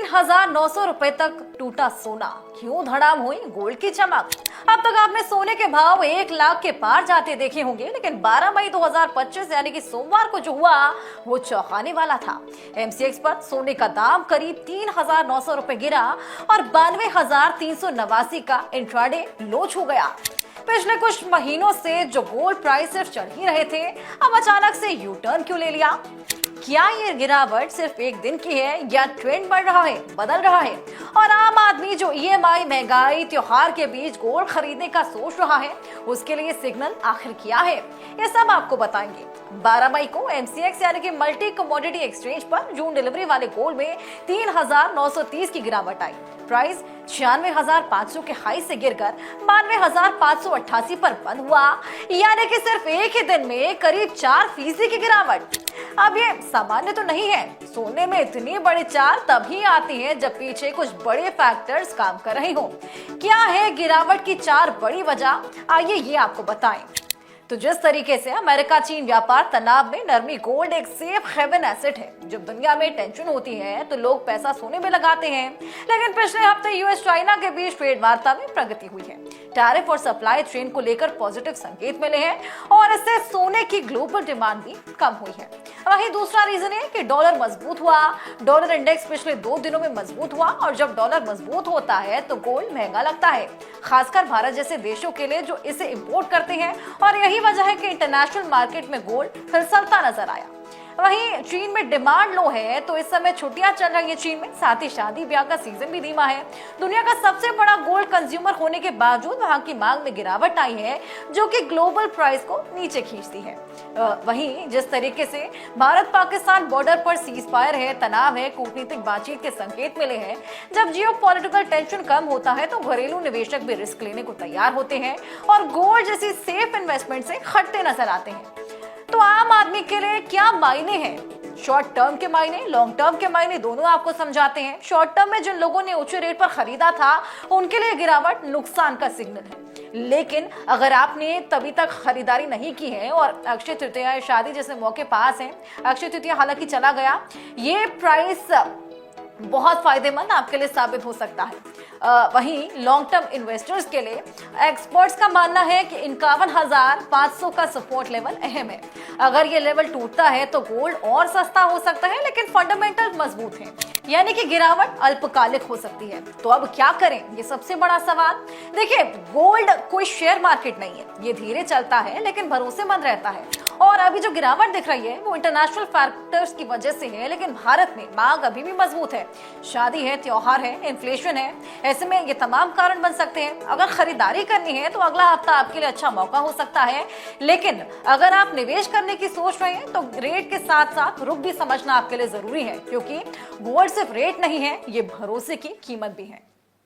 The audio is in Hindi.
3,900 रुपए तक टूटा सोना, क्यों धड़ाम हुई गोल्ड की चमक। अब तक आपने सोने के भाव 1 लाख के पार जाते देखे होंगे, लेकिन 12 मई 2025 यानी कि सोमवार को जो हुआ वो चौंकाने वाला था। एमसीएक्स पर सोने का दाम करीब 3,900 रुपए गिरा और 92,389 का इंट्राडे लो छू गया। पिछले कुछ महीनों से जो गोल्ड प्राइस सिर्फ चढ़ ही रहे थे, अब अचानक से यू टर्न क्यों ले लिया। क्या ये गिरावट सिर्फ एक दिन की है या ट्रेंड बढ़ रहा है, बदल रहा है? और आम आदमी जो ईएमआई, महंगाई, त्योहार के बीच गोल्ड खरीदने का सोच रहा है, उसके लिए सिग्नल आखिर क्या है, ये सब आपको बताएंगे। 12 मई को एमसीएक्स यानी कि मल्टी कमोडिटी एक्सचेंज पर जून डिलीवरी वाले गोल्ड में 3,930 की गिरावट आई। प्राइस 96,500 के हाई से गिरकर 92,588 पर बंद हुआ, यानी कि सिर्फ एक ही दिन में करीब 4% की गिरावट। अब ये सामान्य तो नहीं है। सोने में इतनी बड़ी चाल तभी आती है जब पीछे कुछ बड़े फैक्टर्स काम कर रहे हो। क्या है गिरावट की 4 बड़ी वजह, आइए ये आपको बताएं। तो जिस तरीके से अमेरिका चीन व्यापार तनाव में नरमी, गोल्ड एक सेफ हेवन एसेट है। जब दुनिया में टेंशन होती है तो लोग पैसा सोने में लगाते हैं, लेकिन पिछले हफ्ते यूएस चाइना के बीच ट्रेड वार्ता में प्रगति हुई है। टैरिफ और सप्लाई चेन को लेकर पॉजिटिव संकेत मिले हैं और इससे सोने की ग्लोबल डिमांड भी कम हुई है। वहीं दूसरा रीजन है कि डॉलर मजबूत हुआ। डॉलर इंडेक्स पिछले 2 दिनों में मजबूत हुआ और जब डॉलर मजबूत होता है तो गोल्ड महंगा लगता है, खासकर भारत जैसे देशों के लिए जो इसे इंपोर्ट करते हैं। और यही वजह है कि इंटरनेशनल मार्केट में गोल्ड फिसलता नजर आया। वहीं चीन में डिमांड लो है, तो इस समय छुट्टियां चल रही है चीन में, साथ ही शादी ब्याह का सीजन भी धीमा है। दुनिया का सबसे बड़ा गोल्ड कंज्यूमर होने के बावजूद वहां की मांग में गिरावट आई है, जो कि ग्लोबल प्राइस को नीचे खींचती है। वहीं जिस तरीके से भारत पाकिस्तान बॉर्डर पर सीज फायर है, तनाव है, कूटनीतिक बातचीत के संकेत मिले हैं। जब जियोपॉलिटिकल टेंशन कम होता है तो घरेलू निवेशक भी रिस्क लेने को तैयार होते हैं और गोल्ड जैसी सेफ इन्वेस्टमेंट से हटते नजर आते हैं। तो आम आदमी के लिए क्या मायने हैं? शॉर्ट टर्म के मायने, लॉन्ग टर्म के मायने, दोनों आपको समझाते हैं। शॉर्ट टर्म में जिन लोगों ने ऊंचे रेट पर खरीदा था, उनके लिए गिरावट नुकसान का सिग्नल है। लेकिन अगर आपने तभी तक खरीदारी नहीं की है और अक्षय तृतीया, शादी जैसे मौके पास हैं, अक्षय तृतीया हालांकि चला गया, ये प्राइस बहुत फायदेमंद आपके लिए साबित हो सकता है। वहीं लॉन्ग टर्म इन्वेस्टर्स के लिए एक्सपर्ट्स का मानना है कि 51,500 का सपोर्ट लेवल अहम है। अगर ये लेवल टूटता है तो गोल्ड और सस्ता हो सकता है, लेकिन फंडामेंटल मजबूत हैं, यानी कि गिरावट अल्पकालिक हो सकती है। तो अब क्या करें, ये सबसे बड़ा सवाल। देखिए, गोल्ड कोई शेयर मार्केट नहीं है, ये धीरे चलता है लेकिन भरोसेमंद रहता है। और अभी जो गिरावट दिख रही है वो इंटरनेशनल फैक्टर्स की वजह से है, लेकिन भारत में मांग अभी भी मजबूत है। शादी है, त्योहार है, इन्फ्लेशन है, ऐसे में ये तमाम कारण बन सकते हैं। अगर खरीदारी करनी है तो अगला हफ्ता आपके लिए अच्छा मौका हो सकता है, लेकिन अगर आप निवेश करने की सोच रहे हैं तो रेट के साथ साथ रुख भी समझना आपके लिए जरूरी है, क्योंकि गोल्ड सिर्फ रेट नहीं है, ये भरोसे की कीमत भी है।